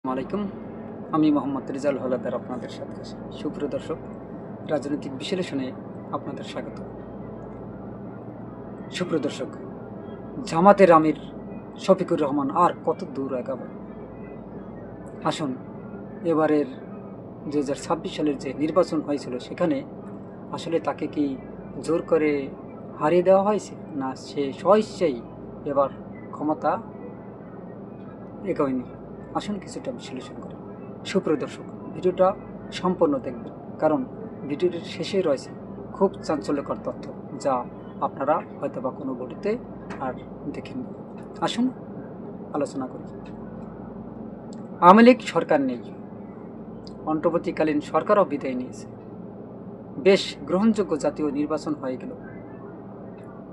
আলাইকুম, আমি মোহাম্মদ রেজাল হলাদার আপনাদের সাথে সুপ্রিয় দর্শক, রাজনৈতিক বিশ্লেষণে আপনাদের স্বাগত। সুপ্রিয় দর্শক, জামাতের আমির শফিকুর রহমান আর কত দূর এগাবে? আসুন, এবারের 2026 সালের যে নির্বাচন হয়েছিল সেখানে আসলে তাকে কি জোর করে হারিয়ে দেওয়া হয়েছে, না সে স্বইচ্ছাই এবার ক্ষমতা এগোয়নি? আসুন কিছুটা বিশ্লেষণ করি। সুপ্রিয় দর্শক, ভিডিওটা সম্পূর্ণ দেখবেন, কারণ ভিডিওটির শেষে রয়েছে খুব চাঞ্চল্যকর তথ্য, যা আপনারা হয়তো বা কোনো ভিডিওতে আর দেখেননি। আসুন আলোচনা করি। আওয়ামী লীগ সরকার নেই, অন্তর্বর্তীকালীন সরকারও বিদায় নিয়েছে, বেশ গ্রহণযোগ্য জাতীয় নির্বাচন হয়ে গেল।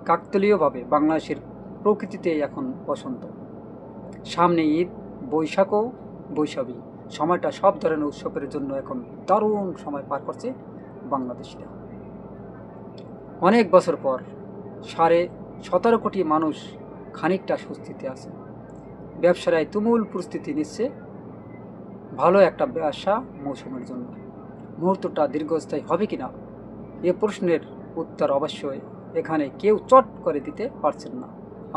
কাকতালীয়ভাবে বাংলাদেশের প্রকৃতিতে এখন বসন্ত, সামনে ঈদ, বৈশাখও বৈশাখী, সময়টা সব ধরনের উৎসবের জন্য এখন দারুণ সময় পার করছে বাংলাদেশিরা। অনেক বছর পর 17.5 কোটি মানুষ খানিকটা স্বস্তিতে আছে। ব্যবসায় তুমুল প্রস্তুতি নিচ্ছে ভালো একটা ব্যবসা মৌসুমের জন্য। মুহূর্তটা দীর্ঘস্থায়ী হবে কিনা এ প্রশ্নের উত্তর অবশ্যই এখানে কেউ চট করে দিতে পারছেন না।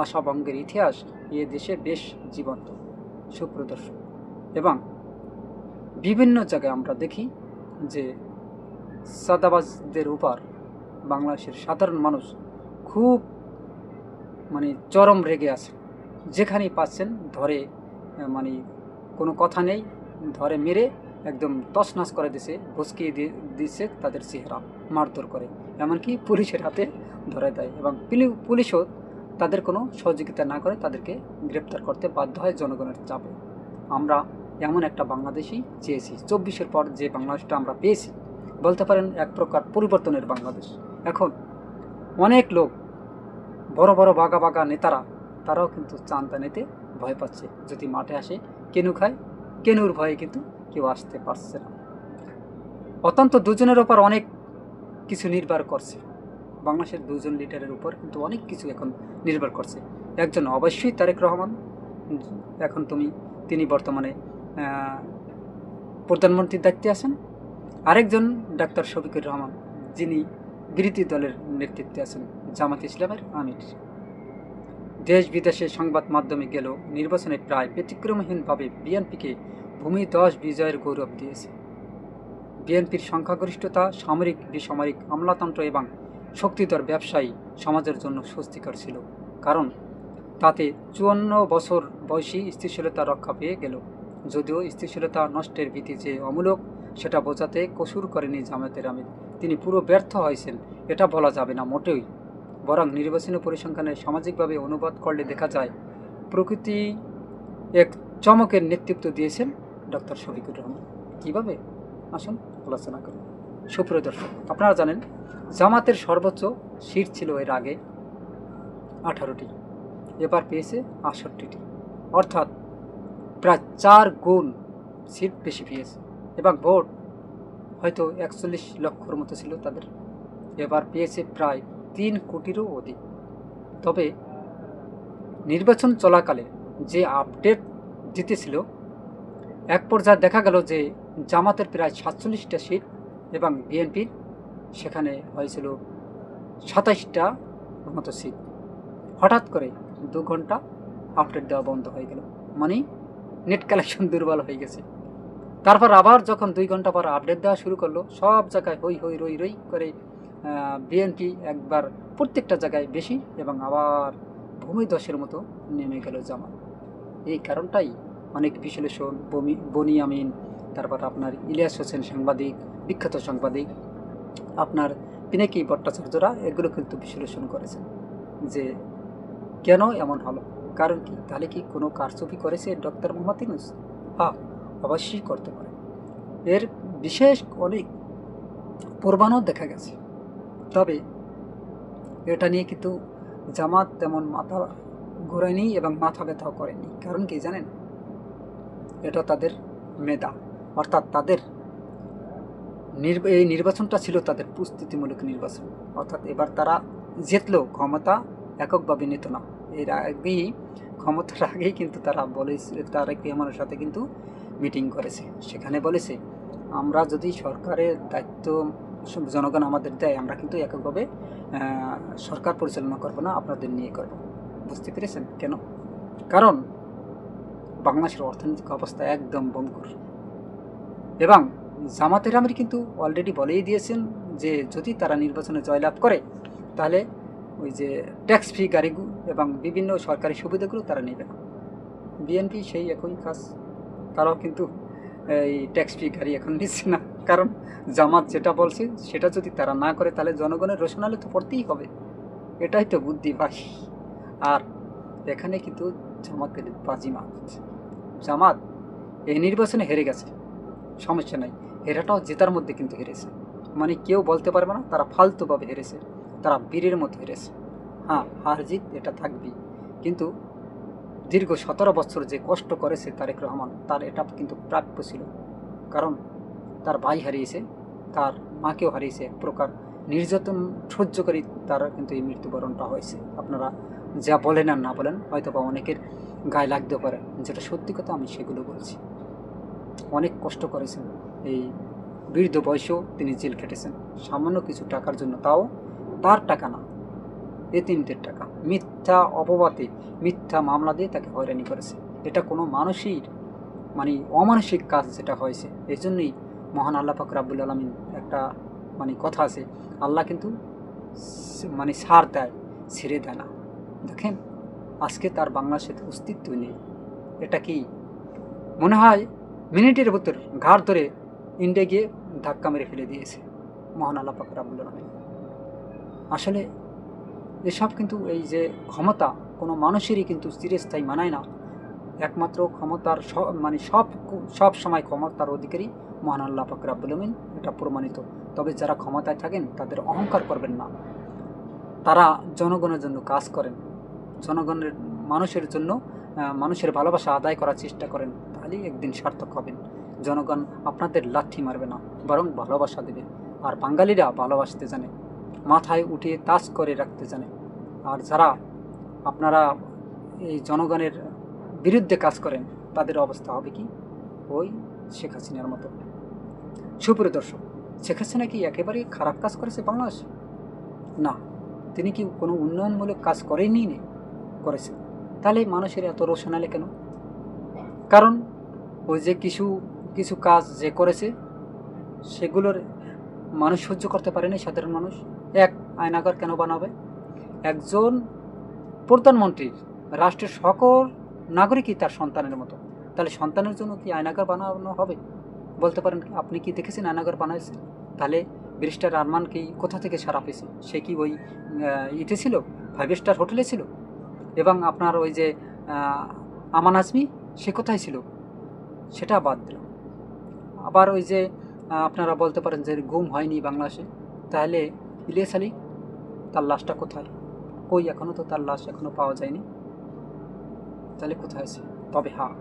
আশাভঙ্গের ইতিহাস এ দেশে বেশ জীবন্ত, সুপ্রদর্শক, এবং বিভিন্ন জায়গায় আমরা দেখি যে সাদাবাজদের উপর বাংলাদেশের সাধারণ মানুষ খুব চরম রেগে আছে। যেখানেই পাচ্ছেন ধরে, মানে কোনো কথা নেই, ধরে মেরে একদম তছনছ করে দিছে, ভুসকিয়ে দিচ্ছে তাদের চেহারা, মারধর করে, এমনকি পুলিশের হাতে ধরে দেয়, এবং পুলিশও তাদের কোনো সহযোগিতা না করে তাদেরকে গ্রেপ্তার করতে বাধ্য হয় জনগণের চাপে। আমরা এমন একটা বাংলাদেশই চেয়েছি। 24-এর পর যে বাংলাদেশটা আমরা পেয়েছি, বলতে পারেন এক প্রকার পরিবর্তনের বাংলাদেশ। এখন অনেক লোক, বড় বড় বাগা বাগা নেতারা, তারাও কিন্তু চাঁদা নিতে ভয় পাচ্ছে। যদি মাঠে আসে কেনু খায়, কেনুর ভয়ে কিন্তু কেউ আসতে পারছে না। অত্যন্ত দুজনের ওপর অনেক কিছু নির্ভর করছে। বাংলাদেশের দুজন লিডারের উপর কিন্তু অনেক কিছু এখন নির্ভর করছে। একজন অবশ্যই তারেক রহমান, এখন তিনি বর্তমানে প্রধানমন্ত্রীর দায়িত্বে আছেন। আরেকজন ডাক্তার শফিকুর রহমান, যিনি বিরোধী দলের নেতৃত্বে আছেন, জামাত ইসলামের আমির। দেশ বিদেশে সংবাদ মাধ্যমে গেল নির্বাচনে প্রায় ব্যতিক্রমহীনভাবে বিএনপিকে ভূমি 10 বিজয়ের গৌরব দিয়েছে। বিএনপির সংখ্যাগরিষ্ঠতা, সামরিক বেসামরিক আমলাতন্ত্র এবং শক্তিধর ব্যবসায়ী সমাজের জন্য স্বস্তিকর ছিল, কারণ তাতে 54 বছর বয়সী স্থিতিশীলতা রক্ষা পেয়ে গেল। যদিও স্থিতিশীলতা নষ্টের ভীতি যে অমূলক, সেটা বোঝাতে কসুর করেনি জামায়াতের আমির। তিনি পুরো ব্যর্থ হয়েছেন এটা বলা যাবে না মোটেই, বরং নির্বাচনী পরিসংখ্যানে সামাজিকভাবে অনুবাদ করলে দেখা যায় প্রকৃতি এক চমকের নেতৃত্ব দিয়েছেন ডক্টর শফিকুর রহমান। কীভাবে? আসুন আলোচনা করি। সুপ্রিয় দর্শক, আপনারা জানেন জামাতের সর্বোচ্চ সিট ছিল এর আগে 18টি, এবার পেয়েছে 68টি, অর্থাৎ প্রায় 4 গুণ সিট বেশি পেয়েছে। এবং ভোট হয়তো 41 লক্ষর মতো ছিল তাদের, এবার পেয়েছে প্রায় 3 কোটিরও অধিক। তবে নির্বাচন চলাকালে যে আপডেট দিতেছিল, এক পর্যায়ে দেখা গেল যে জামাতের প্রায় 47টা সিট এবং বিএনপির সেখানে হয়েছিল 27টা মতো সিট। হঠাৎ করে 2 ঘন্টা আপডেট দেওয়া বন্ধ হয়ে গেল, মানে নেট কালেকশন দুর্বল হয়ে গেছে। তারপর আবার যখন 2 ঘন্টা পর আপডেট দেওয়া শুরু করলো, সব জায়গায় হই হই রই রই করে বিএনপি একবার প্রত্যেকটা জায়গায় বেশি, এবং আবার ভূমি 10-এর মতো নেমে গেল জামাত। এই কারণটাই অনেক বিশ্লেষণ, বনি আমিন, তারপর আপনার ইলিয়াস হোসেন সাংবাদিক, বিখ্যাত সাংবাদিক, আপনার পিনাকি ভট্টাচার্যরা এগুলো কিন্তু বিশ্লেষণ করেছেন যে কেন এমন হলো, কারণ কি, তাহলে কি কোনো কারচুপি করেছে ডক্টর মোহাম্মদ ইউনূস? হ্যাঁ, অবশ্যই করতে পারে। এর বিশেষ অনেক প্রমাণও দেখা গেছে। তবে এটা নিয়ে কিন্তু জামাত তেমন মাথা ঘোরায়নি এবং মাথা ব্যথাও করেনি। কারণ কি জানেন, এটা তাদের মেধা, অর্থাৎ তাদের এই নির্বাচনটা ছিল তাদের প্রস্তুতিমূলক নির্বাচন। অর্থাৎ এবার তারা জিতলেও ক্ষমতা এককভাবে নিত না, এর আগেই ক্ষমতার আগেই কিন্তু তারা বলেছে, তারেক রহমানের সাথে কিন্তু মিটিং করেছে। সেখানে বলেছে আমরা যদি সরকারের দায়িত্ব জনগণ আমাদের দেয়, আমরা কিন্তু এককভাবে সরকার পরিচালনা করব না, আপনাদের নিয়ে করব। বুঝতে পেরেছেন কেন? কারণ বাংলাদেশের অর্থনৈতিক অবস্থা একদম বঙ্গুর। এবং জামাতের আমির কিন্তু অলরেডি বলেই দিয়েছেন যে যদি তারা নির্বাচনে জয়লাভ করে তাহলে ওই যে ট্যাক্স ফ্রি গাড়িগুলো এবং বিভিন্ন সরকারি সুবিধাগুলো তারা নেবে না। বিএনপি সেই একই কাজ, তারাও কিন্তু এই ট্যাক্স ফ্রি গাড়ি এখন নিচ্ছে না। কারণ জামাত যেটা বলছে সেটা যদি তারা না করে তাহলে জনগণের রোশনালে তো পড়তেই হবে। এটাই তো বুদ্ধি ভাই। আর এখানে কিন্তু জামাতের বাজিমাত। জামাত এই নির্বাচনে হেরে গেছে, সমস্যা নাই, হেরাটাও জেতার মধ্যে কিন্তু হেরেছে। মানে কেউ বলতে পারবে না তারা ফালতুভাবে হেরেছে, তারা বীরের মতো হেরেছে। হ্যাঁ, হার জিত এটা থাকবেই, কিন্তু দীর্ঘ 17 বছর যে কষ্ট করেছে তারেক রহমান, তার এটা কিন্তু প্রাপ্য ছিল। কারণ তার ভাই হারিয়েছে, তার মাকেও হারিয়েছে, এক প্রকার নির্যাতন সহ্য করে তার কিন্তু এই মৃত্যুবরণটা হয়েছে। আপনারা যা বলেন আর না বলেন হয়তো বা অনেকের গায়ে লাগতে পারে, যেটা সত্যি কথা আমি সেগুলো বলছি। অনেক কষ্ট করেছেন, এই বৃদ্ধ বয়সেও তিনি জেল কেটেছেন সামান্য কিছু টাকার জন্য, তাও তার টাকা না, এতিমদের টাকা। মিথ্যা অপবাদে, মিথ্যা মামলা দিয়ে তাকে হয়রানি করেছে। এটা কোনো মানুষের মানে অমানসিক কাজ যেটা হয়েছে। এই জন্যই মহান আল্লাহ পাক রাব্বুল আলামিন একটা মানে কথা আছে, আল্লাহ কিন্তু মানে ছাড় দেয়, ছেড়ে দেয় না। দেখেন আজকে তার বাংলাদেশের অস্তিত্বই নেই। এটা কি মনে হয় মিনিটের ভিতর ঘাড় ধরে ইন্ডিয়া গিয়ে ধাক্কা মেরে ফেলে দিয়েছে মহান আল্লাহ পাক রাব্বুল আলামিন। আসলে এসব কিন্তু এই যে ক্ষমতা কোনো মানুষেরই কিন্তু চিরস্থায়ী মানায় না। একমাত্র ক্ষমতার মানে সব সময় ক্ষমতার অধিকারী মহান আল্লাহ পাক রাব্বুল আলামিন, এটা প্রমাণিত। তবে যারা ক্ষমতায় থাকেন তাদের অহংকার করবেন না, তারা জনগণের জন্য কাজ করেন, জনগণের মানুষের জন্য মানুষের ভালোবাসা আদায় করার চেষ্টা করেন, তাহলেই একদিন সার্থক হবেন। জনগণ আপনাদের লাথি মারবে না, বরং ভালোবাসা দেবে। আর বাঙালিরা ভালোবাসতে জানে, মাথায় উঠিয়ে তাজ করে রাখতে জানে। আর যারা আপনারা এই জনগণের বিরুদ্ধে কাজ করেন তাদের অবস্থা হবে কি ওই শেখ হাসিনার মতো। সুপ্রিয় দর্শক, শেখ হাসিনা কি একেবারেই খারাপ কাজ করেছে বাংলাদেশ? না, তিনি কি কোনো উন্নয়নমূলক কাজ করেনি? করেছে। তাহলে মানুষের এত রোশনালে কেন? কারণ ওই যে কিছু কিছু কাজ যে করেছে সেগুলোর মানুষ সহ্য করতে পারেনি, সাধারণ মানুষ। এক আয়নাঘর কেন বানাবে? একজন প্রধানমন্ত্রীর রাষ্ট্রের সকল নাগরিকই তার সন্তানের মতো, তাহলে সন্তানের জন্য কি আয়নাঘর বানানো হবে? বলতে পারেন আপনি কি দেখেছেন আয়নাঘর বানাইছে? তাহলে ব্যারিস্টার আরমান কি কোথা থেকে সারা পেয়েছে? সে কি ওই ইতে ছিল, 5 স্টার হোটেলে ছিল? এবং আপনার ওই যে আমান আজমি, সে কোথায় ছিল? সেটা বাদ দিলাম। আবার ওই যে আপনারা বলতে পারেন যে গুম হয়নি বাংলাদেশে, তাহলে ইলিয়াস আলী, তার লাশটা কোথায়? কই, এখনও তো তার লাশ এখনও পাওয়া যায়নি। তাহলে কোথায় আছে? তবে হ্যাঁ,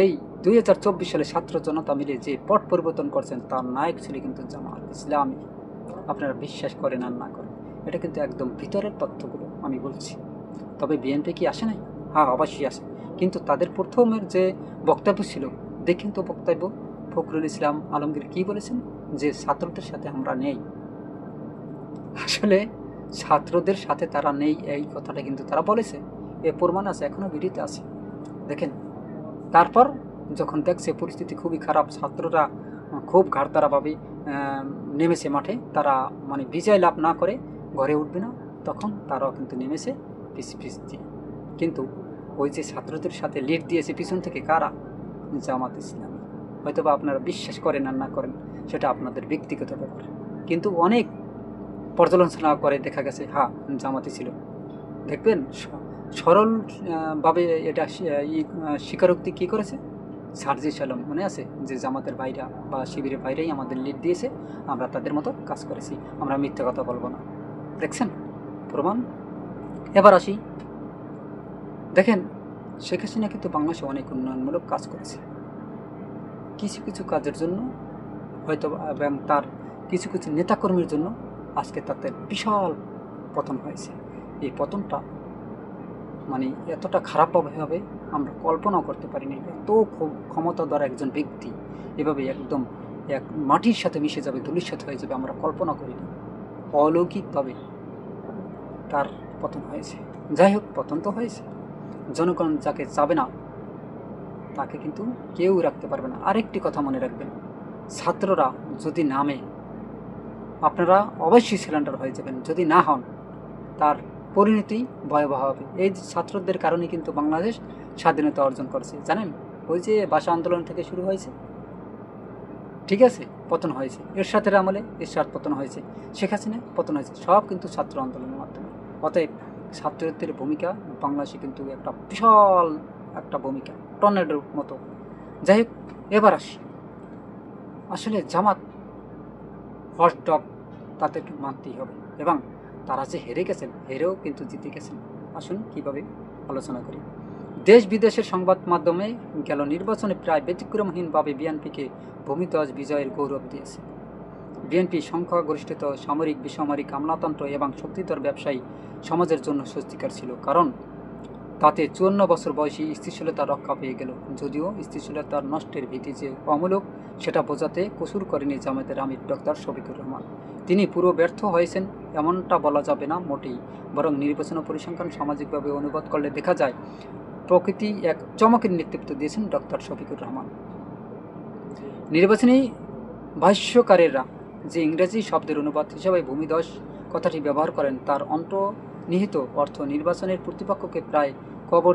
এই 2024 সালে ছাত্র জনতা মিলে যে পট পরিবর্তন করছেন তার নায়ক ছিল কিন্তু জামাত ইসলামী। আপনারা বিশ্বাস করেন আর না করেন, এটা কিন্তু একদম ভিতরের তথ্যগুলো আমি বলছি। তবে বিএনপি কি আসে নাই? হ্যাঁ, অবশ্যই আসে। কিন্তু তাদের প্রথমের যে বক্তব্য ছিল, দেখেন তো বক্তব্য, ফখরুল ইসলাম আলমগীর কি বলেছেন যে ছাত্রদের সাথে আমরা নেই। আসলে ছাত্রদের সাথে তারা নেই এই কথাটা কিন্তু তারা বলেছে, এ প্রমাণ আছে, এখনও ভিডিওতে আছে, দেখেন। তারপর যখন দেখছে পরিস্থিতি খুবই খারাপ, ছাত্ররা খুব ঘাড়তারাভাবে নেমেছে মাঠে, তারা মানে বিজয় লাভ না করে ঘরে উঠবে না, তখন তারাও কিন্তু নেমেছে পিছ দিয়ে। কিন্তু ওই যে ছাত্রদের সাথে লিড দিয়েছে পিছন থেকে কারা? জামাত ইসলামী। হয়তোবা আপনারা বিশ্বাস করেন আর না করেন সেটা আপনাদের ব্যক্তিগত ব্যাপার, কিন্তু অনেক পর্যালোচনা করে দেখা গেছে হ্যাঁ জামাতি ছিল। দেখবেন সরলভাবে এটা স্বীকারোক্তি কী করেছে সার্জিস আলম, মনে আছে যে জামাতের ভাইরা বা শিবিরের ভাইরাই আমাদের লিড দিয়েছে, আমরা তাদের মতো কাজ করেছি, আমরা মিথ্যা কথা বলবো না। দেখছেন প্রমাণ। এবার আসি, দেখেন শেখ হাসিনা কিন্তু বাংলাদেশে অনেক উন্নয়নমূলক কাজ করেছে, কিছু কিছু কাজের জন্য হয়তো, এবং তার কিছু কিছু নেতাকর্মীর জন্য আজকে তাদের বিশাল পতন হয়েছে। এই পতনটা মানে এতটা খারাপভাবে হবে আমরা কল্পনাও করতে পারিনি। এত ক্ষমতাধর একজন ব্যক্তি এভাবে একদম এক মাটির সাথে মিশে যাবে, ধুলির সাথে হয়ে যাবে, আমরা কল্পনা করিনি। অলৌকিকভাবে তার পতন হয়েছে। যাই হোক, পতন তো হয়েছে, জনগণ যাকে চাবে না তাকে কিন্তু কেউ রাখতে পারবে না। আরেকটি কথা মনে রাখবেন, ছাত্ররা যদি নামে আপনারা অবশ্যই সিলিন্ডার হয়ে যাবেন, যদি না হন তার পরিণতি ভয়াবহ হবে। এই ছাত্রদের কারণে কিন্তু বাংলাদেশ স্বাধীনতা অর্জন করেছে, জানেন? ওই যে ভাষা আন্দোলন থেকে শুরু হয়েছে, ঠিক আছে, পতন হয়েছে। এরশাদের আমলে এরশাদ পতন হয়েছে, শেখ হাসিনা পতন হয়েছে, সব কিন্তু ছাত্র আন্দোলনের মাধ্যমে। অতএব ছাত্রদের ভূমিকা বাংলাদেশে কিন্তু একটা বিশাল একটা ভূমিকা, টর্নেডোর মতো। যাই হোক, এবার আসি, আসলে জামাত হট ডগ তাদেরকে মানতেই হবে, এবং তারা যে হেরে গেছেন, হেরেও কিন্তু জিতে গেছেন। আসুন কীভাবে আলোচনা করি। দেশ বিদেশের সংবাদ মাধ্যমে গেল নির্বাচনে প্রায় ব্যতিক্রমহীনভাবে বিএনপিকে ভূমিধ্বজ বিজয়ের গৌরব দিয়েছে। বিএনপি সংখ্যাগরিষ্ঠিত, সামরিক বেসামরিক আমলাতন্ত্র এবং শক্তিধর ব্যবসায়ী সমাজের জন্য স্বস্তিকর ছিল, কারণ তাতে 54 বছর বয়সী স্থিতিশীলতা রক্ষা পেয়ে গেল। যদিও স্থিতিশীলতার নষ্টের ভীতি যে অমূলক সেটা বোঝাতে কসুর করেনি জামায়াতের আমির ডক্টর শফিকুর রহমান। তিনি পুরো ব্যর্থ হয়েছেন এমনটা বলা যাবে না মোটেই, বরং নির্বাচন ও পরিসংখ্যান সামাজিকভাবে অনুবাদ করলে দেখা যায় প্রকৃতি এক চমকের নেতৃত্ব দিয়েছেন ডক্টর শফিকুর রহমান। নির্বাচনী ভাষ্যকারেরা যে ইংরেজি শব্দের অনুবাদ হিসাবে ভূমিধ্বস কথাটি ব্যবহার করেন তার অন্তর্নিহিত অর্থ নির্বাচনের প্রতিপক্ষকে প্রায় কবর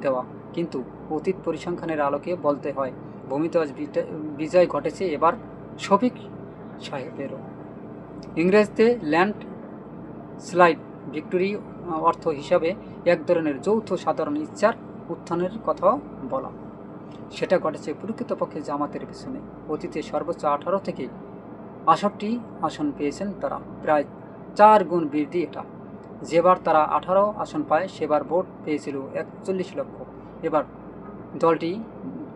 দেওয়া, কিন্তু অতীত পরিসংখ্যানের আলোকে বলতে হয় ভূমিধ্বস বিজয় ঘটেছে এবার শফিক সাহেবেরও। ইংরেজিতে ল্যান্ড স্লাইড ভিক্টোরি অর্থ হিসাবে এক ধরনের যৌথ সাধারণ ইচ্ছার উত্থানের কথাও বলা। সেটা ঘটেছে প্রকৃতপক্ষে জামাতের পিছনে। অতীতে সর্বোচ্চ 18 থেকে 68 আসন পেয়েছেন তারা, প্রায় 4 গুণ বৃদ্ধি এটা। যেবার তারা 18 আসন পায় সেবার ভোট পেয়েছিল 41 লক্ষ, এবার দলটি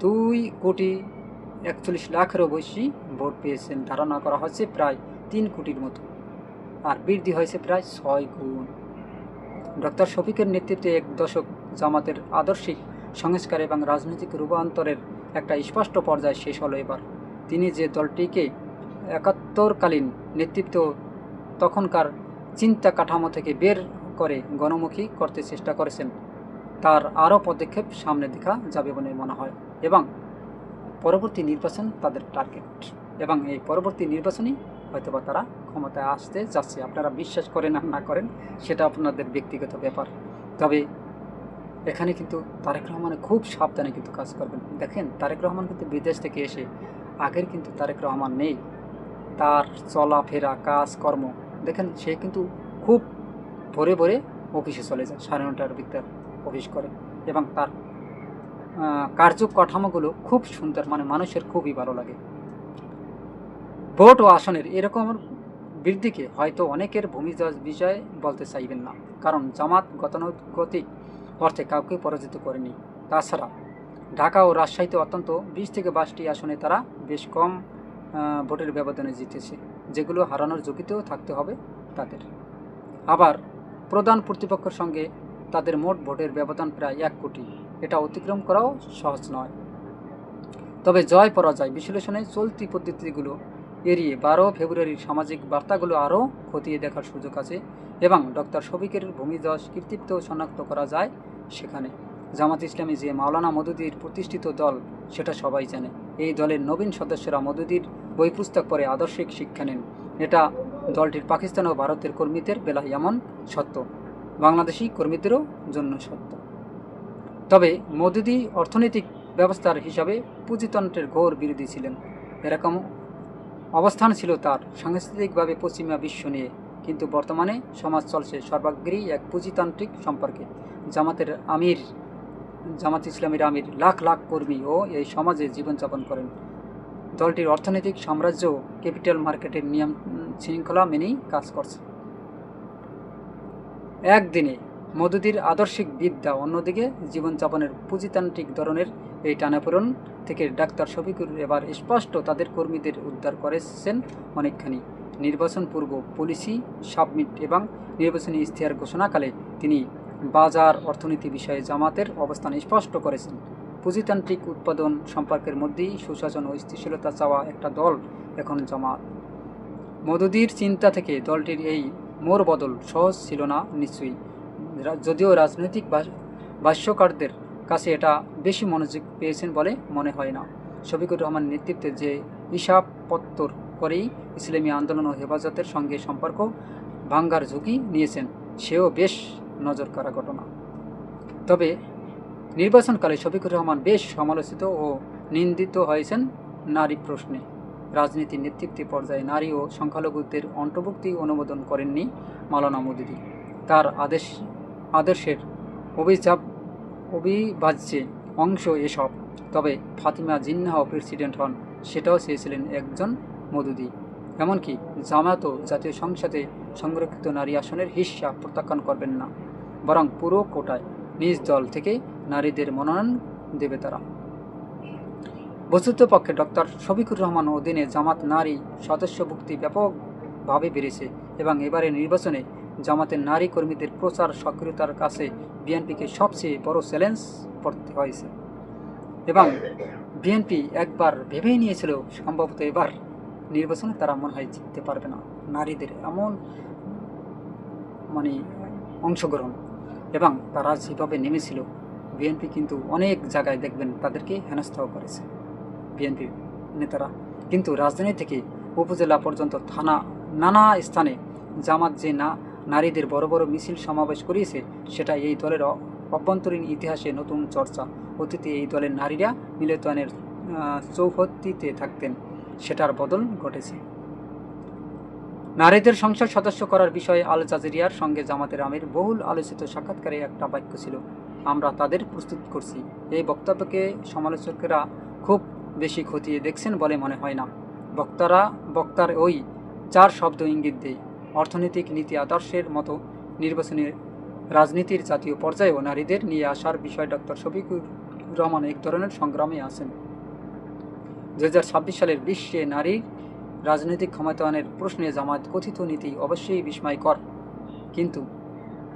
2,41,00,000-এরও বেশি ভোট পেয়েছেন। ধারণা করা হচ্ছে প্রায় 3 কোটির মতো, আর বৃদ্ধি হয়েছে প্রায় 6 গুণ। ডক্টর শফিকের নেতৃত্বে এক দশক জামাতের আদর্শিক সংস্কার এবং রাজনৈতিক রূপান্তরের একটা স্পষ্ট পর্যায়ে শেষ হলো এবার। তিনি যে দলটিকে 71কালীন নেতৃত্ব তখনকার চিন্তা কাঠামো থেকে বের করে গণমুখী করতে চেষ্টা করেছেন, তার আরও পদক্ষেপ সামনে দেখা যাবে বলে মনে হয়, এবং পরবর্তী নির্বাচন তাদের টার্গেট, এবং এই পরবর্তী নির্বাচনই হয়তোবা তারা ক্ষমতায় আসতে যাচ্ছে। আপনারা বিশ্বাস করেন আর না করেন সেটা আপনাদের ব্যক্তিগত ব্যাপার, তবে এখানে কিন্তু তারেক রহমান খুব সাবধানে কিন্তু কাজ করবেন। দেখেন, তারেক রহমান কিন্তু বিদেশ থেকে এসে, আগের কিন্তু তারেক রহমান নেই, তার চলাফেরা কাজকর্ম দেখেন, সে কিন্তু খুব ভোরে ভোরে অফিসে চলে যায়, 9:30টার ভিতর অফিস করে, এবং তার কার্যকাঠামোগুলো খুব সুন্দর, মানে মানুষের খুবই ভালো লাগে। ভোট ও আসনের এরকম বৃদ্ধিকে হয়তো অনেকের ভূমিধ্বস বিজয় বলতে চাইবেন না, কারণ জামাত গতানুগতিক অর্থে কাউকে পরাজিত করেনি। তাছাড়া ঢাকা ও রাজশাহীতে অত্যন্ত 20 থেকে 22টি আসনে তারা বেশ কম ভোটের ব্যবধানে জিতেছে, যেগুলো হারানোর ঝুঁকিতেও থাকতে হবে তাদের। আবার প্রধান প্রতিপক্ষের সঙ্গে তাদের মোট ভোটের ব্যবধান প্রায় 1 কোটি, এটা অতিক্রম করাও সহজ নয়। তবে জয় পরাজয় বিশ্লেষণে চলতি পদ্ধতিগুলো এড়িয়ে 12 ফেব্রুয়ারির সামাজিক বার্তাগুলো আরও খতিয়ে দেখার সুযোগ আছে, এবং ডক্টর শফিকের ভূমিধ্বস কৃতিত্ব শনাক্ত করা যায় সেখানে। জামাত ইসলামী যে মাওলানা মওদুদীর প্রতিষ্ঠিত দল সেটা সবাই জানে। এই দলের নবীন সদস্যরা মওদুদীর বই পুস্তক পড়ে আদর্শিক শিক্ষা নেন। এটা দলটির পাকিস্তান ও ভারতের কর্মীদের বেলায় এমন সত্য, বাংলাদেশি কর্মীদেরও জন্য সত্য। তবে মওদুদী অর্থনৈতিক ব্যবস্থার হিসাবে পুঁজিতন্ত্রের ঘোর বিরোধী ছিলেন। এরকম অবস্থান ছিল তার সাংস্কৃতিকভাবে পশ্চিমা বিশ্ব নিয়ে, কিন্তু বর্তমানে সমাজ চলছে সর্বাগ্রেই এক পুঁজিতান্ত্রিক সম্পর্কে। জামাত ইসলামীর আমির লাখ লাখ কর্মী ও এই সমাজে জীবনযাপন করেন। দলটির অর্থনৈতিক সাম্রাজ্য ক্যাপিটাল মার্কেটের নিয়ম শৃঙ্খলা মেনেই কাজ করছে। একদিনে মওদুদীর আদর্শিক বিদ্যা, অন্যদিকে জীবনযাপনের পুঁজিতান্ত্রিক ধরনের এই টানাপোড়েন থেকে ডাক্তার শফিকুর এবার স্পষ্ট তাদের কর্মীদের উদ্ধার করেছেন অনেকখানি। নির্বাচন পূর্ব পলিসি সাবমিট এবং নির্বাচনী ইশতেহার ঘোষণাকালে তিনি বাজার অর্থনীতি বিষয়ে জামাতের অবস্থান স্পষ্ট করেছেন। পুঁজিতান্ত্রিক উৎপাদন সম্পর্কের মধ্যেই সুশাসন ও স্থিতিশীলতা চাওয়া একটা দল এখন জামাত। মওদুদির চিন্তা থেকে দলটির এই মোড় বদল সহজ ছিল না নিশ্চয়ই, যদিও রাজনৈতিক ভাষ্যকারদের কাছে এটা বেশি মনোযোগ পেয়েছেন বলে মনে হয় না। শফিকুর রহমান নেতৃত্বে যে হিসাবপত্তর করেই ইসলামী আন্দোলন ও হেফাজতের সঙ্গে সম্পর্ক ভাঙ্গার ঝুঁকি নিয়েছেন, সেও বেশ নজর কাড়া ঘটনা। তবে নির্বাচনকালে শফিকুর রহমান বেশ সমালোচিত ও নিন্দিত হয়েছেন নারী প্রশ্নে। রাজনীতির নেতৃত্বে পর্যায়ে নারী ও সংখ্যালঘুদের অন্তর্ভুক্তি অনুমোদন করেননি মাওলানা মওদুদি। তার আদর্শের অবিভাজ্য অংশ এসব। তবে ফাতিমা জিন্নাহও প্রেসিডেন্ট হন, সেটাও চেয়েছিলেন একজন মওদুদি। এমনকি জামায়াতও জাতীয় সংসদে সংরক্ষিত নারী আসনের হিস্সা প্রত্যাখ্যান করবেন না, বরং পুরো কোটায় নিজ দল থেকে নারীদের মনোনয়ন দেবে তারা। বস্তুতপক্ষে ডক্টর শফিকুর রহমান অধীনে জামাত নারী সদস্যভুক্তি ব্যাপকভাবে বেড়েছে এবং এবারে নির্বাচনে জামাতের নারী কর্মীদের প্রচার সক্রিয়তার কাছে বিএনপিকে সবচেয়ে বড় চ্যালেঞ্জ পড়তে হয়েছে। এবং বিএনপি একবার ভেবেই নিয়েছিল সম্ভবত এবার নির্বাচনে তারা মনে হয় জিততে পারবে না। নারীদের এমন অংশগ্রহণ এবং তারা যেভাবে নেমেছিল, বিএনপি কিন্তু অনেক জায়গায় দেখবেন তাদেরকে হেনস্থাও করেছে বিএনপির নেতারা। কিন্তু রাজধানী থেকে উপজেলা পর্যন্ত থানা নানা স্থানে জামাত যে নারীদের বড় বড় মিছিল সমাবেশ করিয়েছে, সেটা এই দলের অভ্যন্তরীণ ইতিহাসে নতুন চর্চা। অতীতে এই দলের নারীরা মিলনায়তনের চৌহদ্দিতে থাকতেন, সেটার বদল ঘটেছে। নারীদের সংসদ সদস্য করার বিষয়ে আল জাজিরিয়ার সঙ্গে জামাতের আমির বহুল আলোচিত সাক্ষাৎকারে একটা বাক্য ছিল, আমরা তাদের প্রস্তুত করছি। এই বক্তব্যকে সমালোচকেরা খুব বেশি খতিয়ে দেখছেন বলে মনে হয় না। বক্তার ওই 4 শব্দ ইঙ্গিত দেয়, অর্থনৈতিক নীতি আদর্শের মতো নির্বাচনী রাজনীতির জাতীয় পর্যায়েও নারীদের নিয়ে আসার বিষয়ে ডক্টর শফিকুর রহমান এক ধরনের সংগ্রামে আছেন। 2026 সালের বিশ্বে নারীর রাজনৈতিক ক্ষমতায়নের প্রশ্নে জামাত কথিত নীতি অবশ্যই বিস্ময়কর, কিন্তু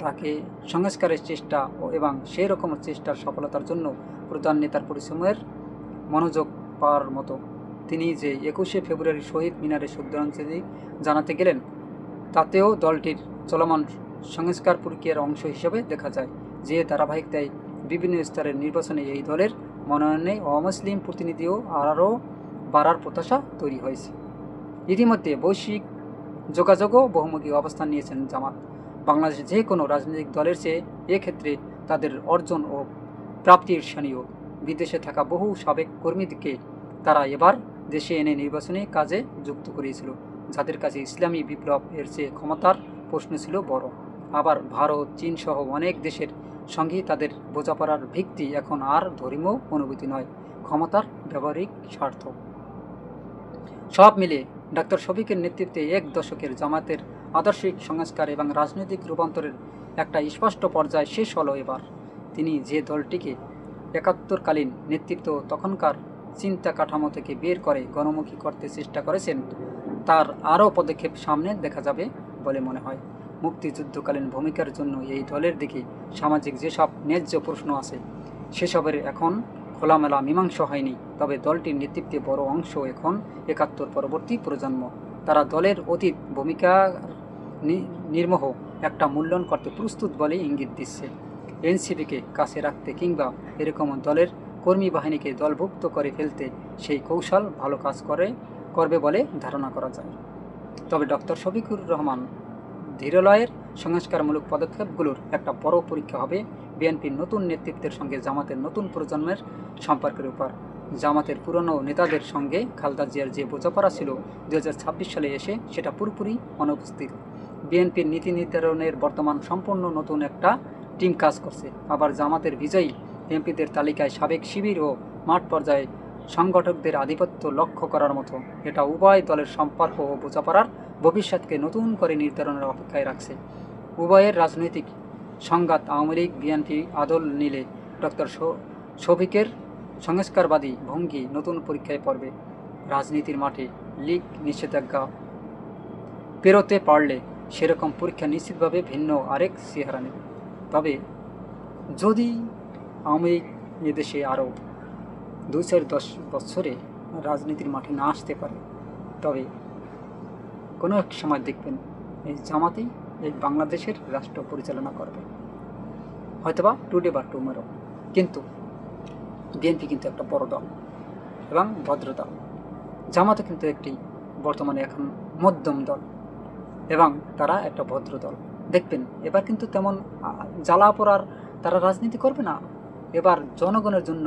তাকে সংস্কারের চেষ্টা এবং সেই রকম চেষ্টার সফলতার জন্য প্রধান নেতার পরিশ্রমের মনোযোগ পাওয়ার মতো। তিনি যে 21শে ফেব্রুয়ারি শহীদ মিনারে শ্রদ্ধাঞ্জলি জানাতে গেলেন, তাতেও দলটির চলমান সংস্কার প্রক্রিয়ার অংশ হিসেবে দেখা যায়। যে ধারাবাহিকতায় বিভিন্ন স্তরের নির্বাচনে এই দলের মনোনয়নে অমুসলিম প্রতিনিধিও আরও বাড়ার প্রত্যাশা তৈরি হয়েছে। ইতিমধ্যে বৈশ্বিক যোগাযোগও বহুমুখী অবস্থান নিয়েছেন জামাত। বাংলাদেশের যে কোনো রাজনৈতিক দলের চেয়ে এক্ষেত্রে তাদের অর্জন ও প্রাপ্তি ঈর্ষণীয়। বিদেশে থাকা বহু সাবেক কর্মীকে তারা এবার দেশে এনে নির্বাচনী কাজে যুক্ত করিয়েছিল, যাদের কাছে ইসলামী বিপ্লব এর চেয়ে ক্ষমতার প্রশ্ন ছিল বড়। আবার ভারত, চীন সহ অনেক দেশের সঙ্গেই তাদের বোঝাপড়ার ভিত্তি এখন আর ধর্মীয় অনুভূতি নয়, ক্ষমতার ব্যবহারিক স্বার্থ। সব মিলে ডক্টর শফিকের নেতৃত্বে এক দশকের জামাতের আদর্শিক সংস্কার এবং রাজনৈতিক রূপান্তরের একটা স্পষ্ট পর্যায় শেষ হলো এবার। তিনি যে দলটিকে 71কালীন নেতৃত্ব তখনকার চিন্তা কাঠামো থেকে বের করে গণমুখী করতে চেষ্টা করেছেন, তার আরও পদক্ষেপ সামনে দেখা যাবে বলে মনে হয়। মুক্তিযুদ্ধকালীন ভূমিকার জন্য এই দলের দিকে সামাজিক যেসব ন্যায্য প্রশ্ন আছে, সেসবের এখন খোলামেলা মীমাংসা হয়নি। তবে দলটির নেতৃত্বে বড় অংশ এখন 71 পরবর্তী প্রজন্ম। তারা দলের অতীত ভূমিকা নির্মোহ একটা মূল্যায়ন করতে প্রস্তুত বলেই ইঙ্গিত দিচ্ছে। এনসিপিকে কাছে রাখতে কিংবা এরকম দলের কর্মী বাহিনীকে দলভুক্ত করে ফেলতে সেই কৌশল ভালো কাজ করবে বলে ধারণা করা যায়। তবে ডক্টর শফিকুর রহমান ধীরলয়ের সংস্কারমূলক পদক্ষেপগুলোর একটা বড় পরীক্ষা হবে বিএনপির নতুন নেতৃত্বের সঙ্গে জামাতের নতুন প্রজন্মের সম্পর্কের উপর। জামাতের পুরনো নেতাদের সঙ্গে খালেদা জিয়ার যে বোঝাপড়া ছিল 2026 সালে এসে, সেটা পুরোপুরি অনুপস্থিত। বিএনপির নীতি নির্ধারণের বর্তমান সম্পূর্ণ নতুন একটা টিম কাজ করছে। আবার জামাতের বিজয়ী এমপিদের তালিকায় সাবেক শিবির ও মাঠ পর্যায়ে সংগঠকদের আধিপত্য লক্ষ্য করার মতো। এটা উভয় দলের সম্পর্ক ও বোঝাপড়ার ভবিষ্যৎকে নতুন করে নির্ধারণের অপেক্ষায় রাখছে। উভয়ের রাজনৈতিক সংঘাত আওয়ামী লীগ বিএনপি আদল নিলে ডক্টর শফিকের সংস্কারবাদী ভঙ্গি নতুন পরীক্ষায় পড়বে। রাজনীতির মাঠে লীগ নিষেধাজ্ঞা পেরোতে পারলে সেরকম পরীক্ষা নিশ্চিতভাবে ভিন্ন আরেক চেহারা নেবে। তবে যদি আওয়ামী লীগ এদেশে আরও 2-4-10 বছরে রাজনীতির মাঠে না আসতে পারে, তবে কোনো এক সময় দেখবেন এই জামাতই এই বাংলাদেশের রাষ্ট্র পরিচালনা করবে, হয়তোবা টুডে বা টুমরো। কিন্তু বিএনপি কিন্তু একটা বড় দল এবং ভদ্র দল, জামাতও কিন্তু একটি বর্তমানে এখন মধ্যম দল এবং তারা একটা ভদ্র দল। দেখবেন এবার কিন্তু তেমন জ্বালা পোড়ার তারা রাজনীতি করবে না, এবার জনগণের জন্য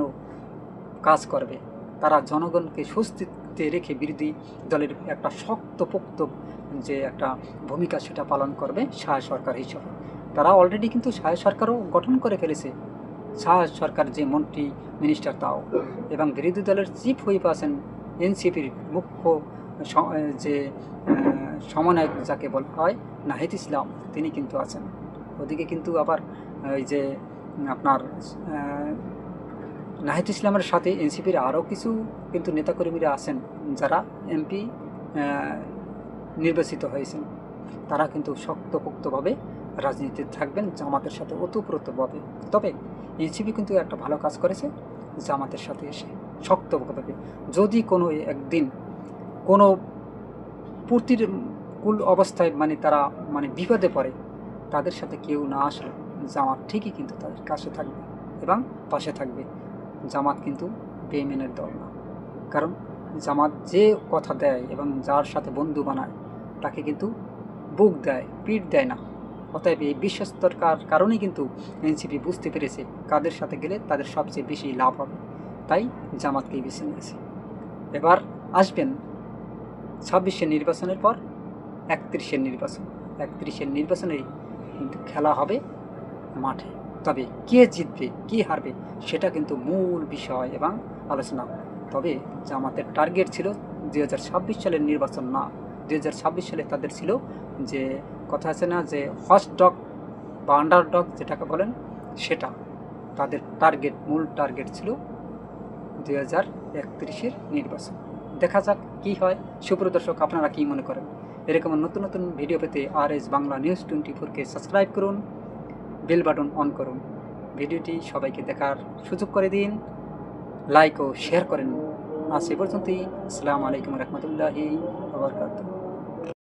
কাজ করবে। তারা জনগণকে স্বস্তিতে রেখে বিরোধী দলের একটা শক্তপোক্ত যে একটা ভূমিকা সেটা পালন করবে ছায়া সরকার হিসেবে। তারা অলরেডি কিন্তু ছায়া সরকারও গঠন করে ফেলেছে, ছায়া সরকার যে মন্ত্রী মিনিস্টার তাও, এবং বিরোধী দলের চিফ হুইপ আছেন এনসিপির মুখ্য যে সমন্বয়ক যাকে বলা হয় নাহিদ ইসলাম, তিনি কিন্তু আছেন। ওদিকে কিন্তু আবার এই যে আপনার নাহিদ ইসলামের সাথে এনসিপির আরও কিছু কিন্তু নেতাকর্মীরা আছেন যারা এমপি নির্বাচিত হয়েছেন, তারা কিন্তু শক্তপোক্তভাবে রাজনীতিতে থাকবেন জামাতের সাথে ওতপ্রোতভাবে। তবে এনসিপি কিন্তু একটা ভালো কাজ করেছে, জামাতের সাথে এসে শক্তপোক্তভাবে যদি কোনো একদিন কোনো প্রতিকূল অবস্থায় মানে তারা মানে বিপদে পড়ে, তাদের সাথে কেউ না আসলে জামাত ঠিকই কিন্তু তাদের কাছে থাকবে এবং পাশে থাকবে। জামাত কিন্তু বেইমানের দল না, কারণ জামাত যে কথা দেয় এবং যার সাথে বন্ধু বানায় তাকে কিন্তু বুক দেয়, পিঠ দেয় না। অতএব এই বিশ্বস্তর কারণেই কিন্তু এনসিপি বুঝতে পেরেছে কাদের সাথে গেলে তাদের সবচেয়ে বেশি লাভ হবে, তাই জামাতকেই বেছে নিয়েছে। এবার আসবেন 26-এর নির্বাচনের পর 31-এর নির্বাচন। 31-এর নির্বাচনেই কিন্তু খেলা হবে মাঠে, তবে কে জিতবে কে হারবে সেটা কিন্তু মূল বিষয় এবং আলোচনা। তবে জামাতের টার্গেট ছিল 2026 সালের নির্বাচন না, 2026 সালে তাদের ছিল যে কথা আছে না যে ফার্স্ট ডগ বা আন্ডার ডগ যেটাকে বলেন, সেটা তাদের টার্গেট, মূল টার্গেট ছিল 2031-এর নির্বাচন। দেখা যাক কী হয়। সুপ্রিয় দর্শক, আপনারা কী মনে করেন? এরকম নতুন নতুন ভিডিও পেতে RS বাংলা নিউজ 24-কে সাবস্ক্রাইব করুন, বেল বাটন অন করুন, ভিডিওটি সবাইকে দেখার সুযোগ করে দিন, লাইক ও শেয়ার করেন। আজ এ পর্যন্তই। আসসালামু আলাইকুম রহমতুল্লাহি ওয়া বারাকাতুহু।